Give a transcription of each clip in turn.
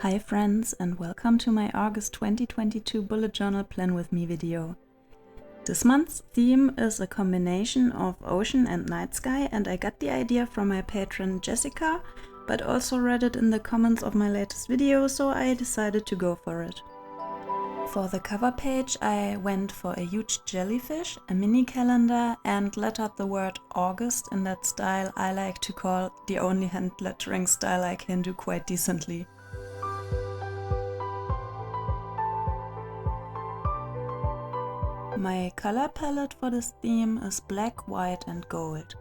Hi friends, and welcome to my August 2022 bullet journal plan with me video. This month's theme is a combination of ocean and night sky, and I got the idea from my patron Jessica, but also read it in the comments of my latest video, so I decided to go for it. For the cover page I went for a huge jellyfish, a mini calendar, and lettered the word August in that style I like to call the only hand lettering style I can do quite decently. My color palette for this theme is black, white and gold.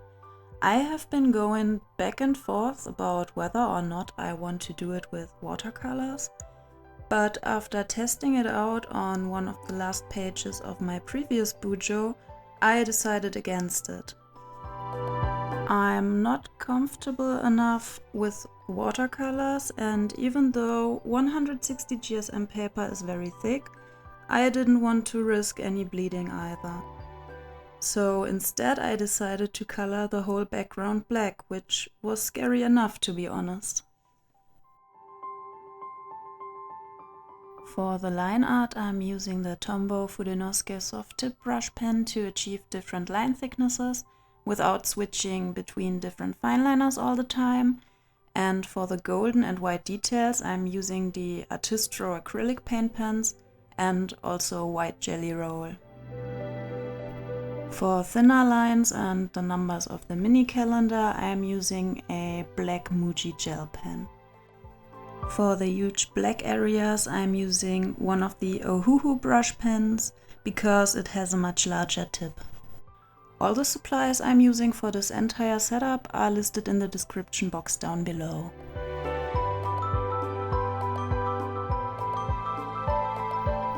I have been going back and forth about whether or not I want to do it with watercolors, but after testing it out on one of the last pages of my previous bujo, I decided against it. I'm not comfortable enough with watercolors, and even though 160 GSM paper is very thick, I didn't want to risk any bleeding either. So instead I decided to color the whole background black, which was scary enough to be honest. For the line art I'm using the Tombow soft tip brush pen to achieve different line thicknesses without switching between different fine liners all the time. And for the golden and white details I'm using the Artistro acrylic paint pens and also white jelly roll. For thinner lines and the numbers of the mini calendar I am using a black Muji gel pen. For the huge black areas I am using one of the Ohuhu brush pens because it has a much larger tip. All the supplies I'm using for this entire setup are listed in the description box down below.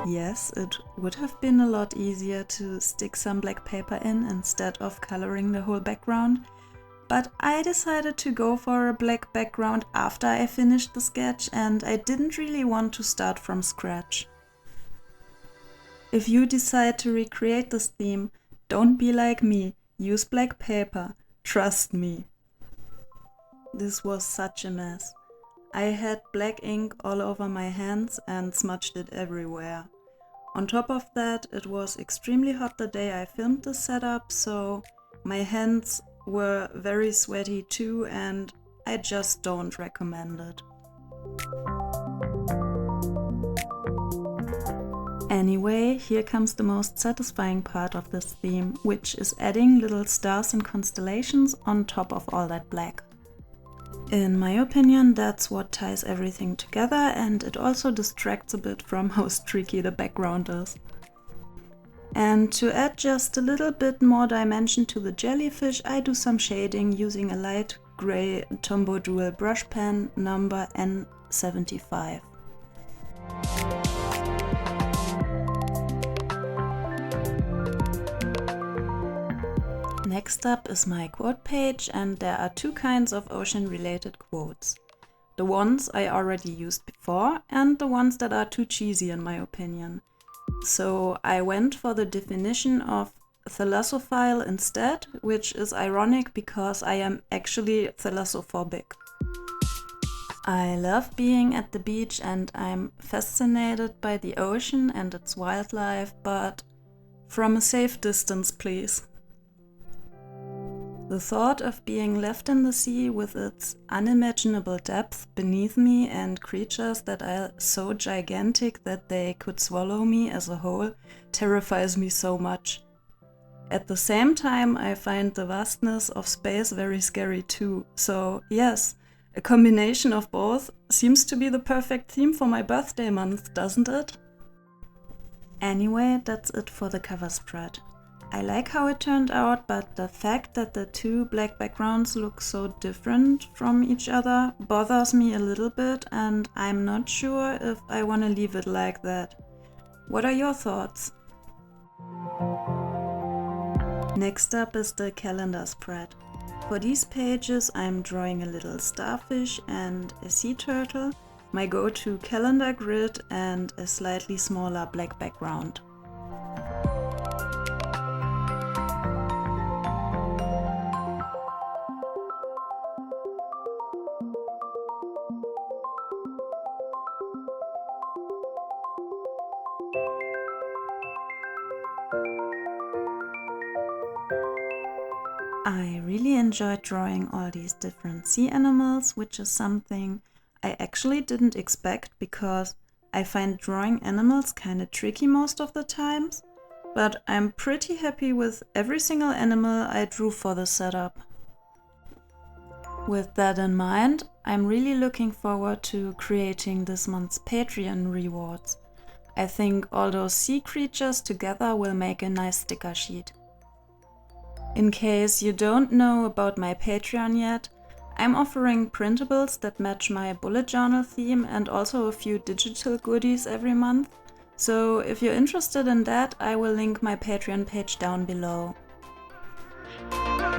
Yes, it would have been a lot easier to stick some black paper in instead of coloring the whole background, but I decided to go for a black background after I finished the sketch and I didn't really want to start from scratch. If you decide to recreate this theme, don't be like me, use black paper, trust me. This was such a mess. I had black ink all over my hands and smudged it everywhere. On top of that, it was extremely hot the day I filmed this setup, so my hands were very sweaty too, and I just don't recommend it. Anyway, here comes the most satisfying part of this theme, which is adding little stars and constellations on top of all that black. In my opinion, that's what ties everything together, and it also distracts a bit from how streaky the background is. And to add just a little bit more dimension to the jellyfish, I do some shading using a light grey Tombow dual brush pen number N75. Next up is my quote page, and there are two kinds of ocean related quotes. The ones I already used before and the ones that are too cheesy in my opinion. So I went for the definition of thalassophile instead, which is ironic because I am actually thalassophobic. I love being at the beach and I'm fascinated by the ocean and its wildlife, but from a safe distance please. The thought of being left in the sea with its unimaginable depth beneath me and creatures that are so gigantic that they could swallow me as a whole terrifies me so much. At the same time, I find the vastness of space very scary too, so yes, a combination of both seems to be the perfect theme for my birthday month, doesn't it? Anyway, that's it for the cover spread. I like how it turned out, but the fact that the two black backgrounds look so different from each other bothers me a little bit, and I'm not sure if I want to leave it like that. What are your thoughts? Next up is the calendar spread. For these pages I'm drawing a little starfish and a sea turtle, my go-to calendar grid and a slightly smaller black background. I really enjoyed drawing all these different sea animals, which is something I actually didn't expect because I find drawing animals kinda tricky most of the times, but I'm pretty happy with every single animal I drew for the setup. With that in mind, I'm really looking forward to creating this month's Patreon rewards. I think all those sea creatures together will make a nice sticker sheet. In case you don't know about my Patreon yet, I'm offering printables that match my bullet journal theme and also a few digital goodies every month. So if you're interested in that, I will link my Patreon page down below.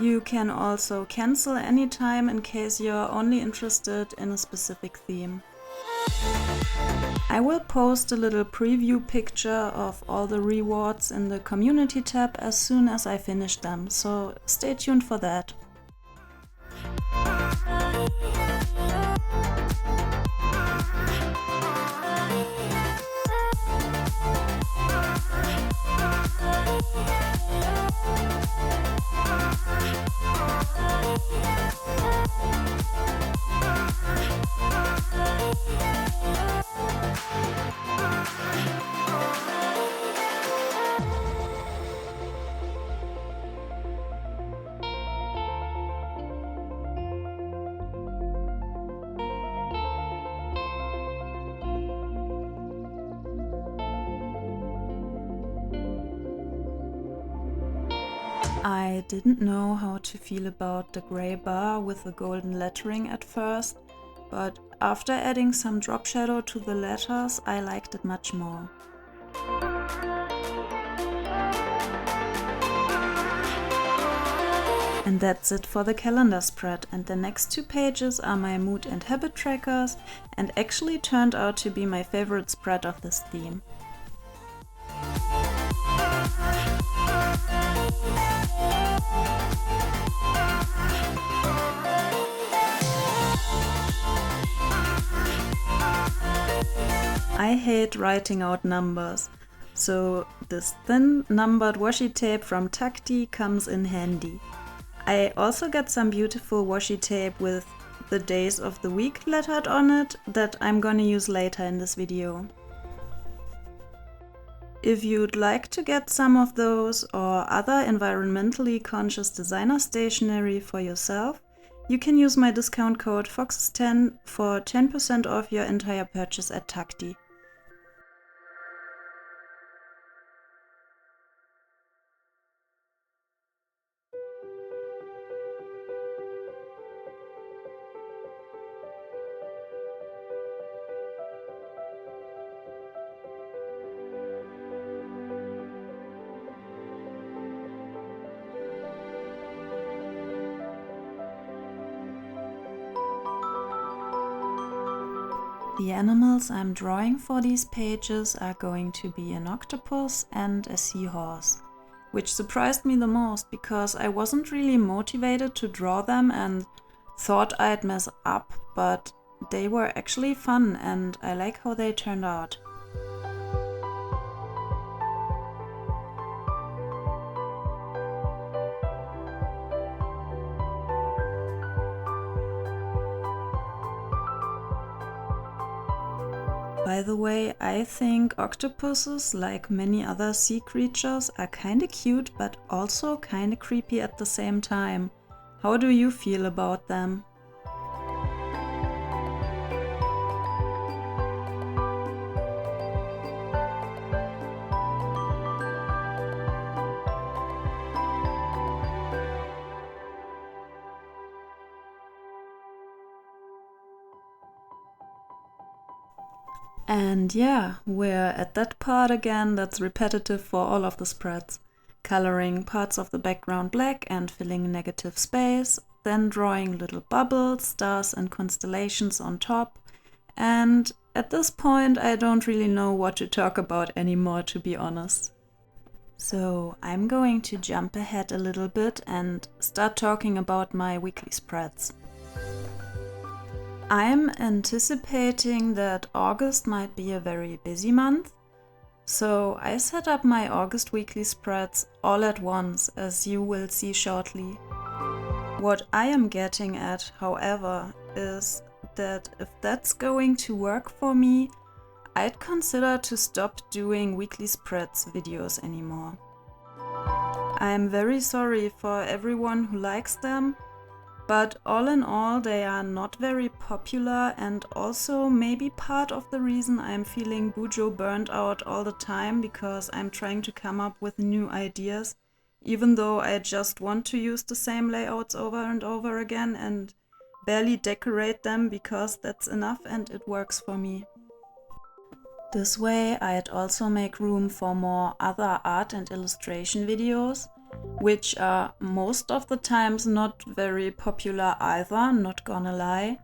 You can also cancel anytime in case you're only interested in a specific theme. I will post a little preview picture of all the rewards in the community tab as soon as I finish them, so stay tuned for that. I didn't know how to feel about the grey bar with the golden lettering at first, but after adding some drop shadow to the letters, I liked it much more. And that's it for the calendar spread, and the next 2 pages are my mood and habit trackers, and actually turned out to be my favorite spread of this theme. I hate writing out numbers, so this thin numbered washi tape from Takkti comes in handy. I also get some beautiful washi tape with the days of the week lettered on it that I'm gonna use later in this video. If you'd like to get some of those or other environmentally conscious designer stationery for yourself, you can use my discount code FOXES10 for 10% off your entire purchase at Takkti. The animals I'm drawing for these pages are going to be an octopus and a seahorse, which surprised me the most because I wasn't really motivated to draw them and thought I'd mess up, but they were actually fun and I like how they turned out. By the way, I think octopuses, like many other sea creatures, are kinda cute but also kinda creepy at the same time. How do you feel about them? And yeah, we're at that part again that's repetitive for all of the spreads. Coloring parts of the background black and filling negative space, then drawing little bubbles, stars and constellations on top. And at this point I don't really know what to talk about anymore, to be honest. So I'm going to jump ahead a little bit and start talking about my weekly spreads. I'm anticipating that August might be a very busy month. So I set up my August weekly spreads all at once, as you will see shortly. What I am getting at, however, is that if that's going to work for me, I'd consider to stop doing weekly spreads videos anymore. I'm very sorry for everyone who likes them, but all in all they are not very popular, and also maybe part of the reason I'm feeling bujo burnt out all the time, because I'm trying to come up with new ideas, even though I just want to use the same layouts over and over again and barely decorate them because that's enough and it works for me. This way I'd also make room for more other art and illustration videos, which are most of the times not very popular either, not gonna lie,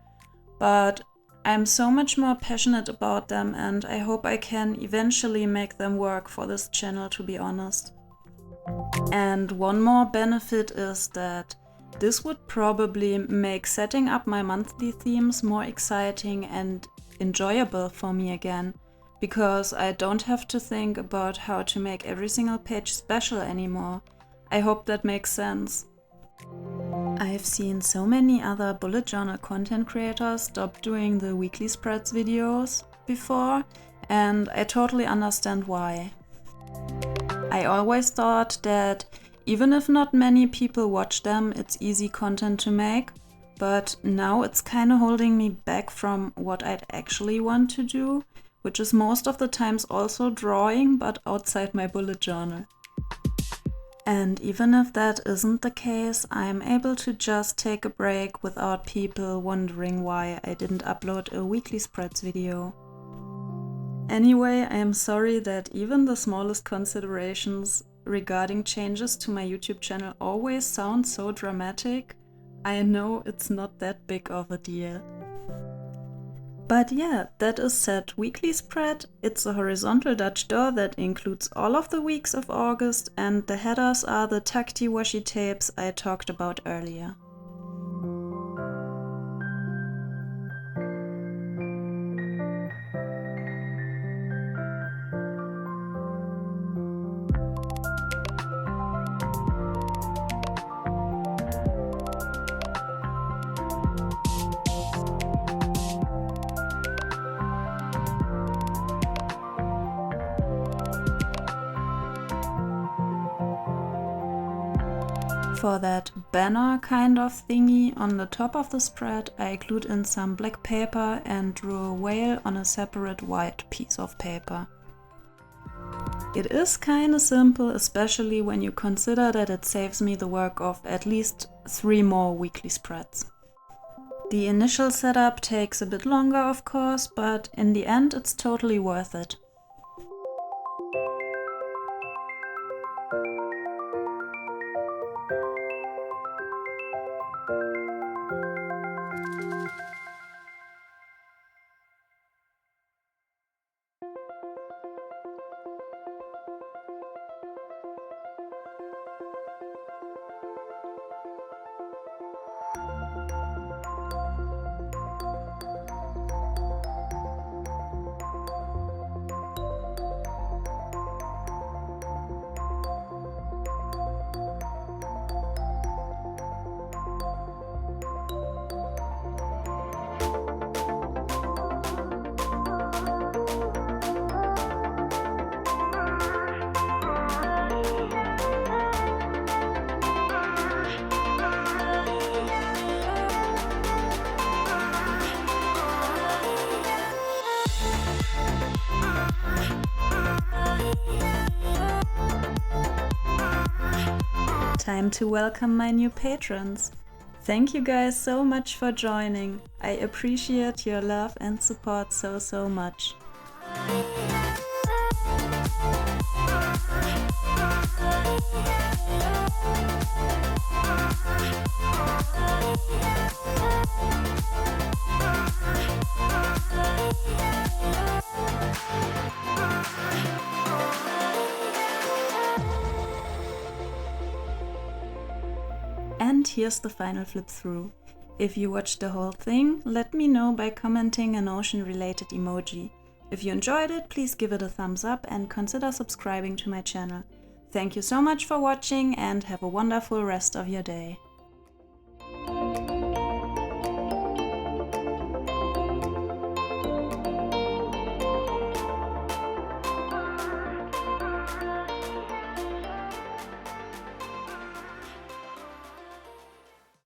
but I'm so much more passionate about them and I hope I can eventually make them work for this channel, to be honest. And one more benefit is that this would probably make setting up my monthly themes more exciting and enjoyable for me again, because I don't have to think about how to make every single page special anymore. I hope that makes sense. I've seen so many other bullet journal content creators stop doing the weekly spreads videos before, and I totally understand why. I always thought that even if not many people watch them, it's easy content to make, but now it's kinda holding me back from what I'd actually want to do, which is most of the times also drawing, but outside my bullet journal. And even if that isn't the case, I'm able to just take a break without people wondering why I didn't upload a weekly spreads video. Anyway, I am sorry that even the smallest considerations regarding changes to my YouTube channel always sound so dramatic. I know it's not that big of a deal. But yeah, that is said weekly spread. It's a horizontal Dutch door that includes all of the weeks of August, and the headers are the Takkti washi tapes I talked about earlier. For that banner kind of thingy on the top of the spread, I glued in some black paper and drew a whale on a separate white piece of paper. It is kinda simple, especially when you consider that it saves me the work of at least 3 more weekly spreads. The initial setup takes a bit longer, of course, but in the end it's totally worth it. Time to welcome my new patrons. Thank you guys so much for joining. I appreciate your love and support so much. And here's the final flip through. If you watched the whole thing, let me know by commenting an ocean related emoji. If you enjoyed it, please give it a thumbs up and consider subscribing to my channel. Thank you so much for watching and have a wonderful rest of your day.